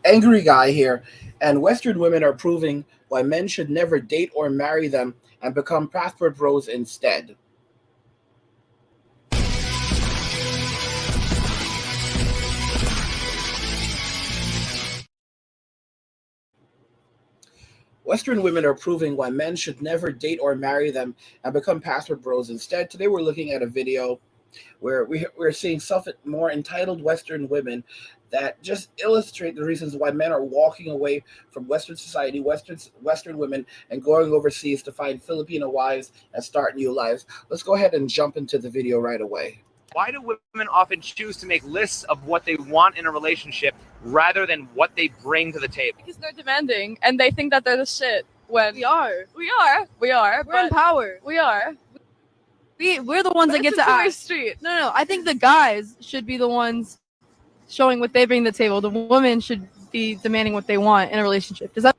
Angry guy here, and Western women are proving why men should never date or marry them and become passport bros instead. Western women are proving why men should never date or marry them and become passport bros instead. Today we're looking at a video where we're seeing more entitled Western women that just illustrate the reasons why men are walking away from Western society, Western women, and going overseas to find Filipino wives and start new lives. Let's go ahead and jump into the video right away. Why do women often choose to make lists of what they want in a relationship rather than what they bring to the table? Because they're demanding and they think that they're the shit. When We are. we're in power. We are. We're the ones that get It's a to two-way act. street. No. I think the guys should be the ones showing what they bring to the table. The women should be demanding what they want in a relationship. Does that?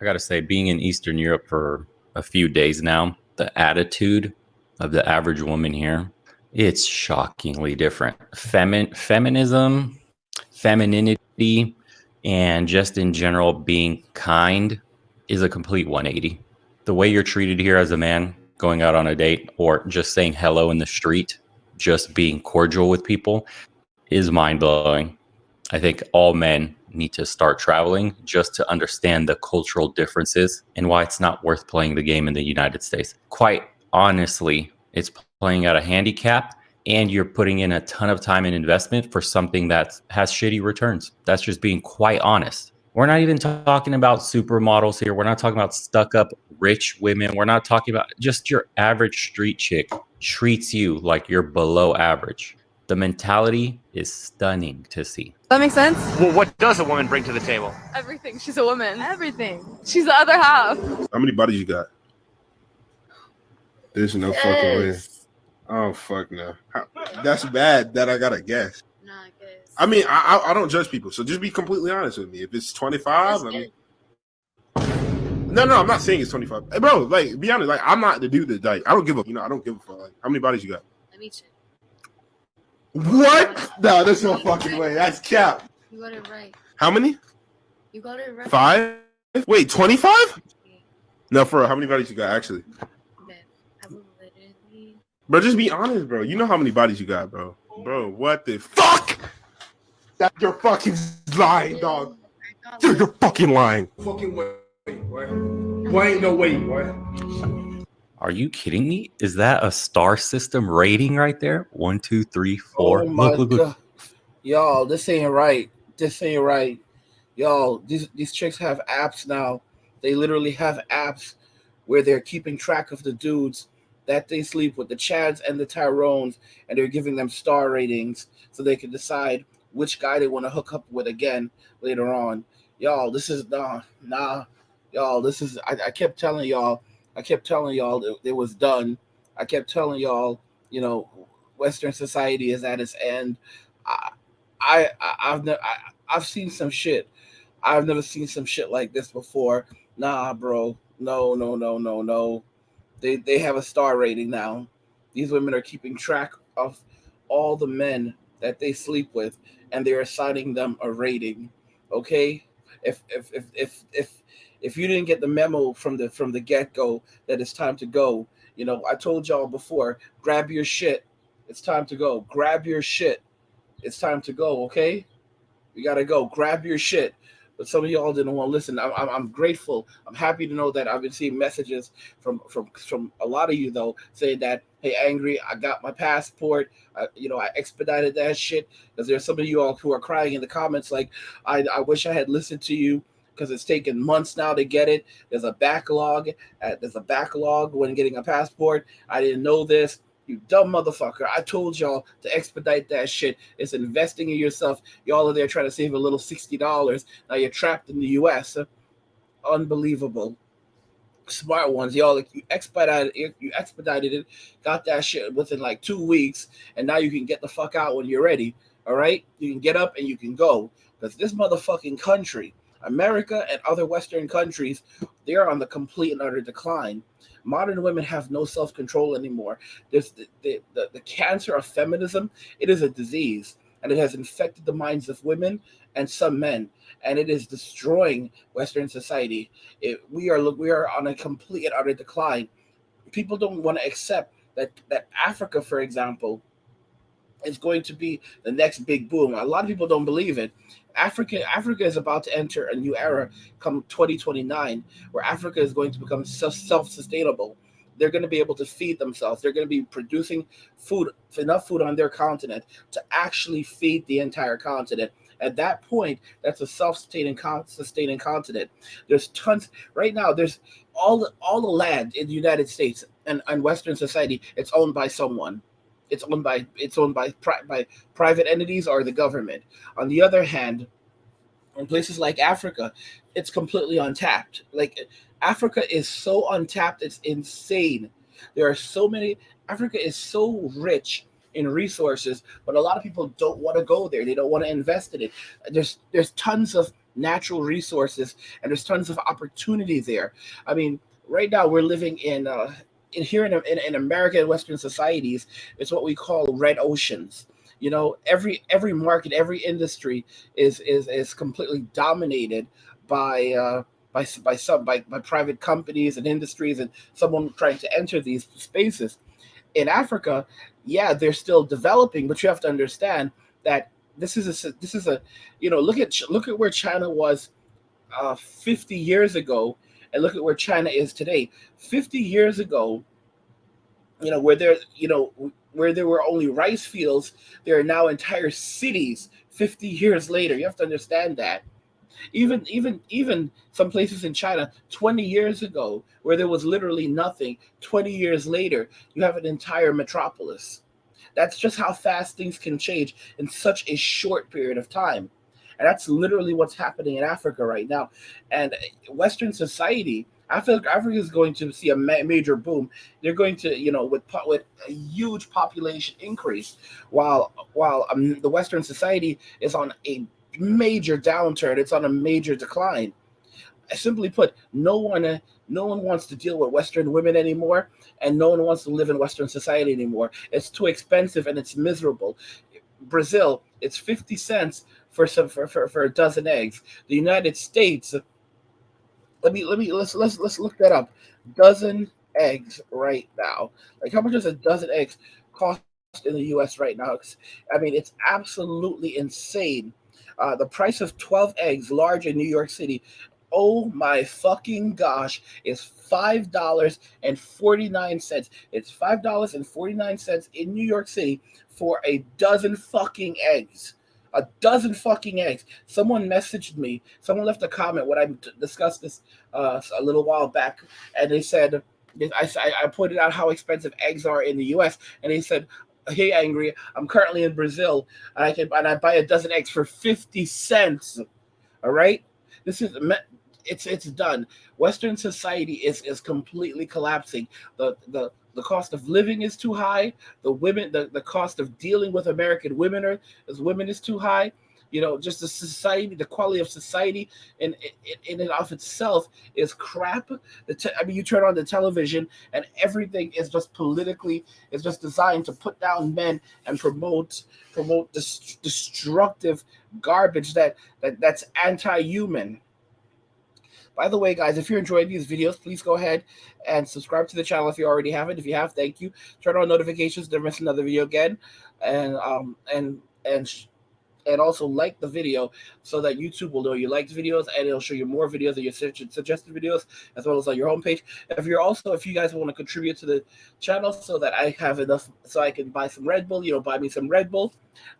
I gotta say, being in Eastern Europe for a few days now, the attitude of the average woman here, it's shockingly different. Feminism, femininity, and just in general being kind is a complete 180. The way you're treated here as a man, going out on a date or just saying hello in the street, just being cordial with people is mind-blowing. I think all men need to start traveling just to understand the cultural differences and why it's not worth playing the game in the United States. Quite honestly, it's playing at a handicap and you're putting in a ton of time and investment for something that has shitty returns. That's just being quite honest. We're not even talking about supermodels here. We're not talking about stuck-up rich women. We're not talking about just your average street chick treats you like you're below average. The mentality is stunning to see. Does that make sense? Well, what does a woman bring to the table? Everything. She's a woman. Everything. She's the other half. How many bodies you got? There's no fucking way. Oh, fuck no. That's bad that I gotta guess. Nah, I guess. I mean, I don't judge people, so just be completely honest with me. If it's 25, I mean... No, I'm not saying it's 25. Hey, bro, like, be honest. Like, I'm not the dude that, like, I don't give a, I don't give a fuck. Like, how many bodies you got? Let me check. What? No, there's no fucking way. That's cap. You got it right. How many? You got it right. 5? Wait, 25? No, for real, how many bodies you got, actually? I will literally... Bro, just be honest, bro. You know how many bodies you got, bro. Bro, what the fuck? That you're fucking lying, dog. You're fucking lying. Fucking way, boy. Why ain't no way, boy? Are you kidding me? Is that a star system rating right there? 1, 2, 3, 4. Oh my look. God. Y'all, this ain't right. Y'all, these chicks have apps now. They literally have apps where they're keeping track of the dudes that they sleep with, the Chads and the Tyrones, and they're giving them star ratings so they can decide which guy they want to hook up with again later on. Y'all, this is nah. Y'all, this is I kept telling y'all it was done. I kept telling y'all, Western society is at its end. I've seen some shit. I've never seen some shit like this before. Nah, bro. No. They have a star rating now. These women are keeping track of all the men that they sleep with, and they're assigning them a rating. Okay? If you didn't get the memo from the get-go that it's time to go, I told y'all before, grab your shit. It's time to go. Grab your shit. It's time to go, okay? You gotta go. Grab your shit. But some of y'all didn't want to listen. I'm grateful. I'm happy to know that I've been seeing messages from a lot of you, though, saying that, hey, Angry, I got my passport. I expedited that shit. Because there's some of you all who are crying in the comments like, I wish I had listened to you because it's taken months now to get it. There's a backlog. When getting a passport. I didn't know this. You dumb motherfucker. I told y'all to expedite that shit. It's investing in yourself. Y'all are there trying to save a little $60. Now you're trapped in the U.S. Unbelievable. Smart ones. Y'all, like, you expedited it, got that shit within like 2 weeks, and now you can get the fuck out when you're ready. All right? You can get up and you can go. Because this motherfucking country, America and other Western countries, they're on the complete and utter decline. Modern women have no self-control anymore. There's the cancer of feminism. It is a disease. and it has infected the minds of women and some men, and it is destroying Western society. We are on a complete and utter decline. People don't want to accept that Africa, for example, is going to be the next big boom. A lot of people don't believe it. Africa is about to enter a new era come 2029, where Africa is going to become self-sustainable. They're going to be able to feed themselves. They're going to be producing enough food on their continent to actually feed the entire continent. At that point, that's a self-sustaining sustaining continent. There's tons right now. There's all the land in the United States and Western society. It's owned by someone. It's owned by private entities or the government. On the other hand, in places like Africa, it's completely untapped. Like Africa is so untapped, it's insane. There are so many. Africa is so rich in resources, but a lot of people don't want to go there. They don't want to invest in it. There's tons of natural resources and there's tons of opportunity there. I mean, right now we're living in American and Western societies. It's what we call red oceans. You know, every market, every industry is completely dominated by private companies and industries and someone trying to enter these spaces. In Africa, yeah, they're still developing, but you have to understand that this is a look at where China was 50 years ago, and look at where China is today. 50 years ago, where there were only rice fields, there are now entire cities. 50 years later, you have to understand that. Even some places in China 20 years ago, where there was literally nothing, 20 years later, you have an entire metropolis. That's just how fast things can change in such a short period of time. And that's literally what's happening in Africa right now. And Western society, Africa is going to see a major boom. They're going to, with a huge population increase, while the Western society is on a major downturn. It's on a major decline. Simply put, no one wants to deal with Western women anymore, and no one wants to live in Western society anymore. It's too expensive and it's miserable. Brazil, it's 50 cents for a dozen eggs. The United States, let's look that up. Dozen eggs right now. Like, how much does a dozen eggs cost in the U.S. right now? I mean, it's absolutely insane. The price of 12 eggs large in New York City, oh my fucking gosh, is $5.49. It's $5.49 in New York City for a dozen fucking eggs. A dozen fucking eggs. Someone messaged me. Someone left a comment when I discussed this a little while back, and they said, I pointed out how expensive eggs are in the U.S., and they said, "Hey, Angry, I'm currently in Brazil, and I buy a dozen eggs for 50 cents." All right, it's done. Western society is completely collapsing. The cost of living is too high. The cost of dealing with American women is too high. Just the society, the quality of society in and of itself is crap. You turn on the television and everything is just designed to put down men and promote this destructive garbage that's anti-human. By the way, guys, if you're enjoying these videos, please go ahead and subscribe to the channel if you already haven't. If you have, thank you. Turn on notifications to never miss another video again, and also like the video so that YouTube will know you liked videos, and it'll show you more videos of your suggested videos as well as on your homepage. If you guys want to contribute to the channel so that I have enough so I can buy some Red Bull, buy me some Red Bull,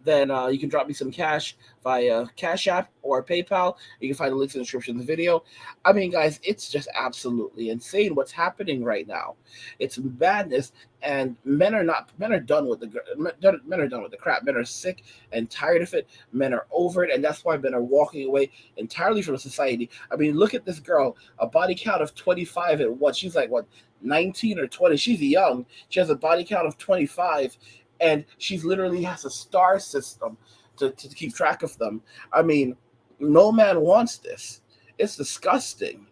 then you can drop me some cash via Cash App or PayPal. You can find the links in the description of the video. I mean, guys, it's just absolutely insane what's happening right now. It's madness, and men are done with the crap. Men are sick and tired of it. Men are over it, and that's why men are walking away entirely from society. I mean, look at this girl, a body count of 25 at what? She's like, what, 19 or 20? She's young. She has a body count of 25, and she's literally has a star system to keep track of them. I mean, no man wants this. It's disgusting.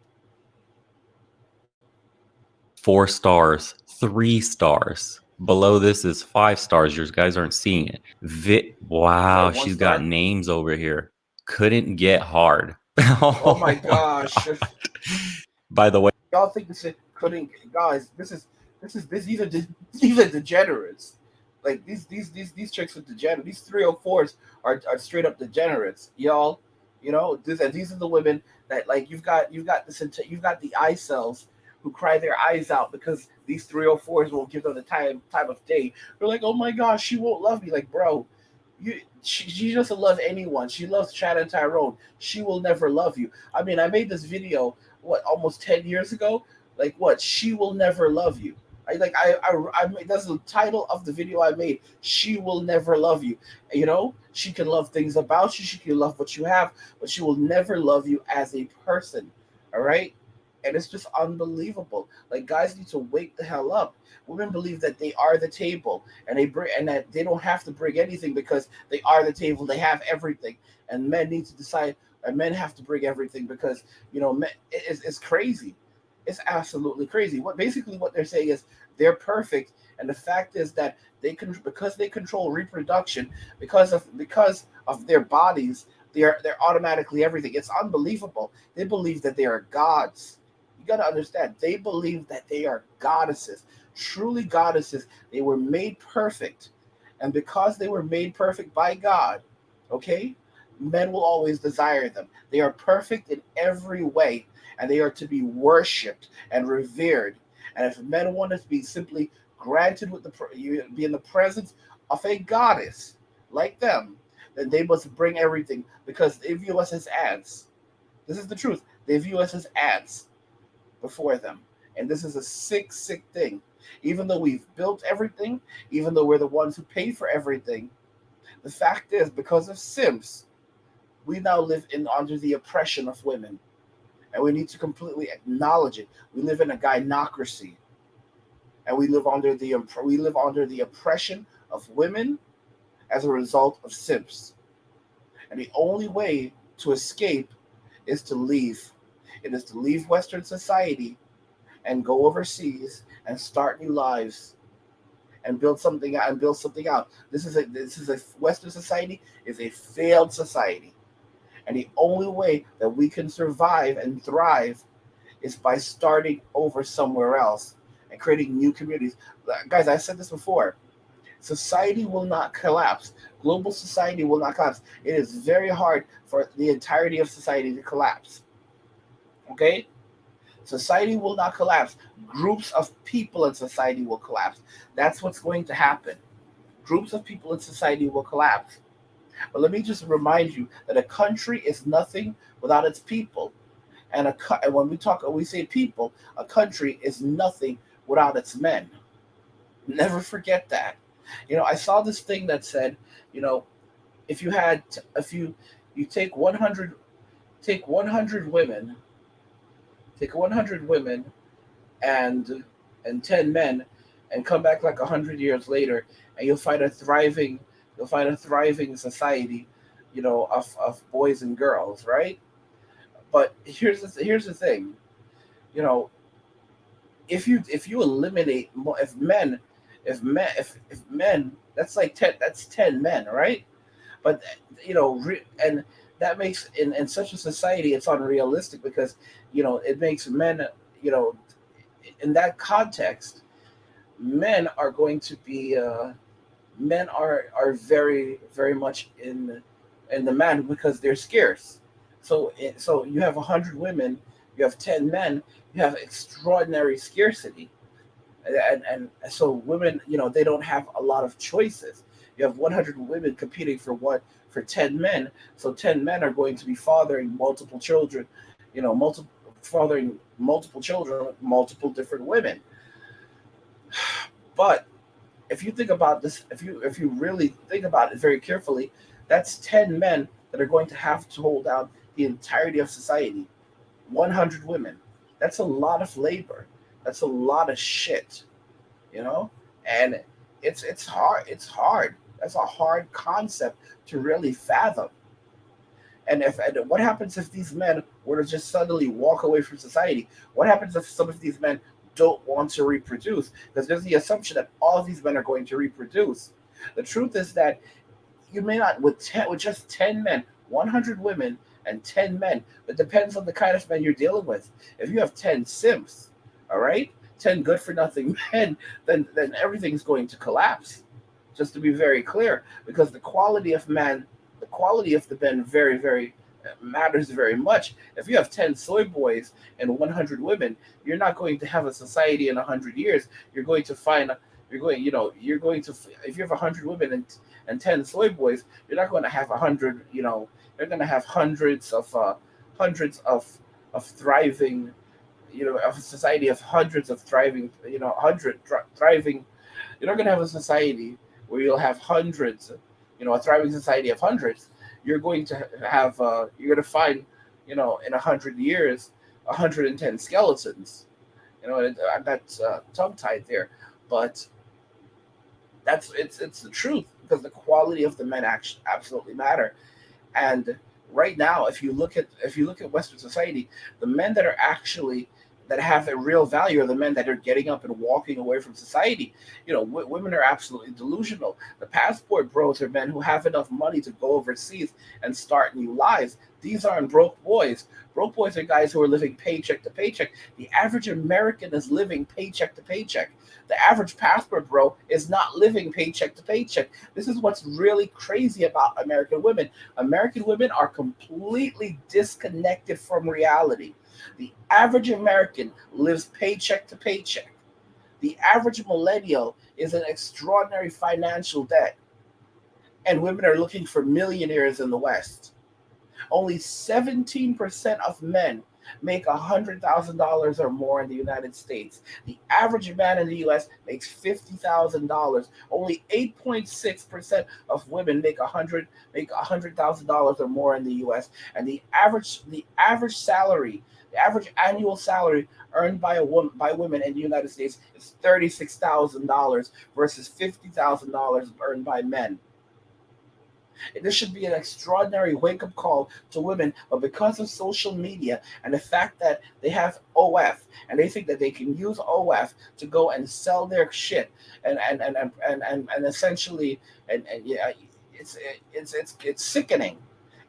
4 stars, 3 stars. Below this is 5 stars. You guys aren't seeing it. Wow, One she's got star. names over here. Couldn't get hard. Oh my Oh my gosh. God. By the way, Y'all think this is couldn't guys, these are degenerates. Like these chicks are degenerate. These 304s are straight up degenerates, y'all. You know, these are the women that like you've got the eye cells who cry their eyes out because these 304s won't give them the time of day. They're like, oh my gosh, she won't love me. Like, bro, she doesn't love anyone. She loves Chad and Tyrone. She will never love you. I mean, I made this video almost 10 years ago. Like what? She will never love you. I made, that's the title of the video I made. She will never love you. You know, she can love things about you. She can love what you have, but she will never love you as a person. All right. And it's just unbelievable. Like guys need to wake the hell up. Women believe that they are the table, and that they don't have to bring anything because they are the table. They have everything, and men need to decide. And men have to bring everything because men, it's crazy. It's absolutely crazy. What they're saying is they're perfect, and the fact is that because they control reproduction because of their bodies, they're automatically everything. It's unbelievable. They believe that they are gods. You got to understand. They believe that they are goddesses, truly goddesses. They were made perfect, and because they were made perfect by God, okay, men will always desire them. They are perfect in every way, and they are to be worshipped and revered. And if men want to be simply granted be in the presence of a goddess like them, then they must bring everything because they view us as ants. This is the truth. They view us as ants before them. And this is a sick, sick thing. Even though we've built everything, even though we're the ones who pay for everything, the fact is, because of simps, we now live under the oppression of women. And we need to completely acknowledge it. We live in a gynocracy. And we live under the oppression of women as a result of simps. And the only way to escape is to leave. It is to leave Western society and go overseas and start new lives and build something out. This is a Western society is a failed society. And the only way that we can survive and thrive is by starting over somewhere else and creating new communities. Guys, I said this before. Society will not collapse. Global society will not collapse. It is very hard for the entirety of society to collapse. Okay? Society will not collapse. Groups of people in society will collapse. That's what's going to happen. Groups of people in society will collapse. But let me just remind you that a country is nothing without its people. And when we say people, a country is nothing without its men. Never forget that. I saw this thing that said, if you take 100 women, and 10 men, and come back like 100 years later, and you'll find a thriving society, of boys and girls, right? But here's the thing, if you eliminate if men, that's like 10 men, right? But and that makes in such a society it's unrealistic because it makes men, in that context, men are going to be men are very, very much in the man because they're scarce. So you have 100 women, you have 10 men, you have extraordinary scarcity, and so women, they don't have a lot of choices. You have 100 women competing for 10 men, so 10 men are going to be fathering multiple children, fathering multiple children with multiple different women. But if you think about this, if you really think about it very carefully, that's 10 men that are going to have to hold down the entirety of society. 100 women. That's a lot of labor. That's a lot of shit, and it's hard. It's hard. That's a hard concept to really fathom. And what happens if these men were to just suddenly walk away from society? What happens if some of these men don't want to reproduce, because there's the assumption that all of these men are going to reproduce. The truth is that you may not with just 10 men, 100 women and 10 men. It depends on the kind of men you're dealing with. If you have 10 simps, all right, 10 good for nothing men, then everything's going to collapse. Just to be very clear, because the quality of the men very matters very much. If you have 10 soy boys and 100 women, you're not going to have a society in 100 years. You're going to find you're going to, if you have 100 women and 10 soy boys, you're not going to have 100, you're going to have hundreds of thriving, of a society of hundreds of thriving, 100 thriving. You're not going to have a society where you'll have hundreds, a thriving society of hundreds. You're going to have, you're going to find, in 100 years, 110 skeletons. I got tongue tied there, but it's the truth, because the quality of the men actually absolutely matter. And right now, if you look at Western society, the men that have a real value are the men that are getting up and walking away from society. Women are absolutely delusional. The passport bros are men who have enough money to go overseas and start new lives. These aren't broke boys. Broke boys are guys who are living paycheck to paycheck. The average American is living paycheck to paycheck. The average passport bro is not living paycheck to paycheck. This is what's really crazy about American women. American women are completely disconnected from reality. The average American lives paycheck to paycheck. The average millennial is in extraordinary financial debt. And women are looking for millionaires in the West. Only 17% of men make $100,000 or more in the United States. The average man in the U.S. makes $50,000. Only 8.6% of women make $100,000 or more in the U.S. And the average salary, the average annual salary earned by women in the United States is $36,000 versus $50,000 earned by men. This should be an extraordinary wake-up call to women, but because of social media and the fact that they have OF and they think that they can use OF to go and sell their shit and essentially yeah, it's sickening.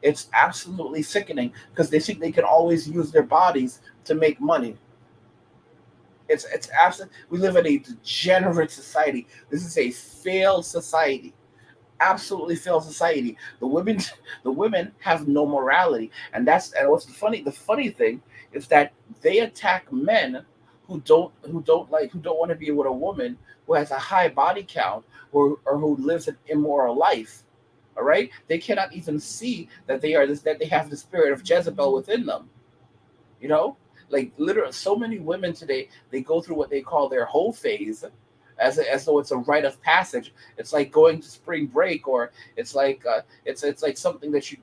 It's absolutely sickening, because they think they can always use their bodies to make money. It's absolutely. We live in a degenerate society. This is a failed society. Absolutely failed society. The women have no morality, and what's the funny thing is that they attack men who don't want to be with a woman who has a high body count, or who lives an immoral life. All right, they cannot even see that they have the spirit of Jezebel within them. Like literally, so many women today, they go through what they call their whole phase, as though it's a rite of passage. It's like going to spring break, or it's like like something that you.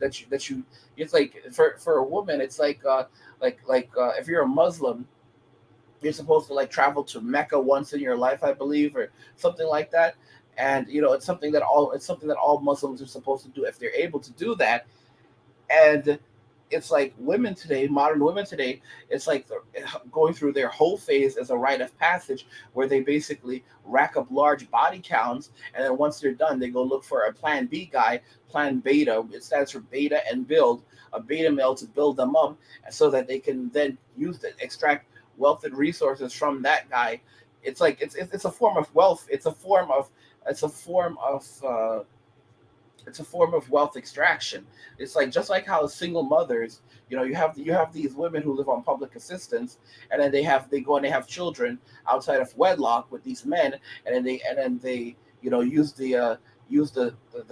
It's like for a woman, it's like if you're a Muslim, you're supposed to like travel to Mecca once in your life, I believe, or something like that. And it's something that all Muslims are supposed to do if they're able to do that. And it's like women today, modern women today, it's like they're going through their whole phase as a rite of passage, where they basically rack up large body counts, and then once they're done, they go look for a plan B guy, plan beta. It stands for beta and build, a beta male to build them up, so that they can then extract wealth and resources from that guy. It's like it's a form of wealth. It's a form of wealth extraction. It's like, just like how single mothers, you have these women who live on public assistance, and then they go and they have children outside of wedlock with these men, and then they use the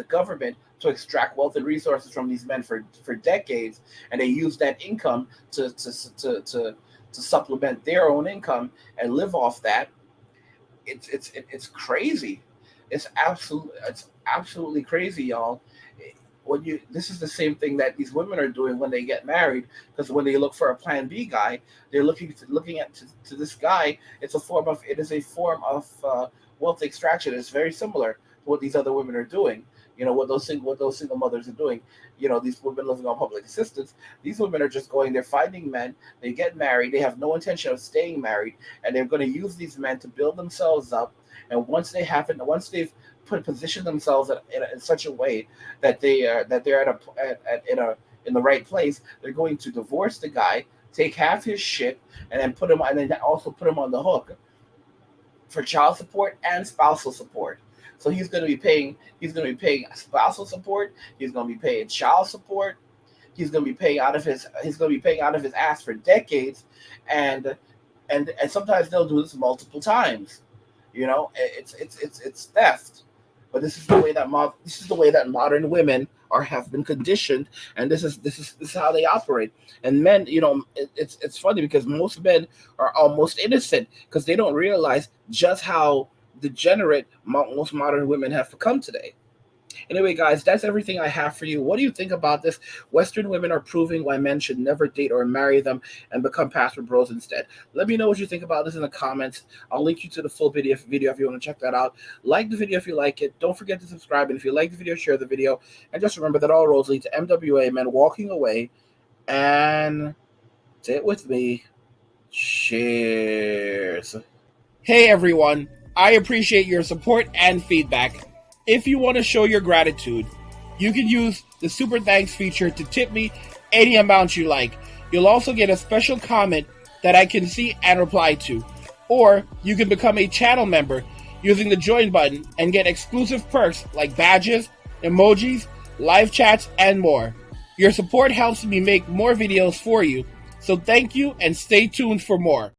government to extract wealth and resources from these men for decades, and they use that income to supplement their own income and live off that. It's crazy. It's absolutely crazy, y'all. This is the same thing that these women are doing when they get married, because when they look for a plan B guy, they're looking to this guy. It is a form of wealth extraction. It's very similar to what these other women are doing. what those single mothers are doing. These women living on public assistance. These women are just going. They're finding men. They get married. They have no intention of staying married, and they're going to use these men to build themselves up. And once they've positioned themselves in such a way that they're in the right place, they're going to divorce the guy, take half his shit, and then also put him on the hook for child support and spousal support. So he's going to be paying spousal support. He's going to be paying child support. He's going to be paying out of his ass for decades, and sometimes they'll do this multiple times. It's theft. But this is the way that modern women have been conditioned, and this is how they operate. And men, it's funny because most men are almost innocent because they don't realize just how degenerate most modern women have become today. Anyway, guys, that's everything I have for you. What do you think about this? Western women are proving why men should never date or marry them and become pastor bros instead. Let me know what you think about this in the comments. I'll link you to the full video if you want to check that out. Like the video if you like it. Don't forget to subscribe. And if you like the video, share the video. And just remember that all roads lead to MWA, men walking away. And say it with me. Cheers. Hey, everyone. I appreciate your support and feedback. If you want to show your gratitude, you can use the Super Thanks feature to tip me any amount you like. You'll also get a special comment that I can see and reply to. Or you can become a channel member using the join button and get exclusive perks like badges, emojis, live chats, and more. Your support helps me make more videos for you. So thank you and stay tuned for more.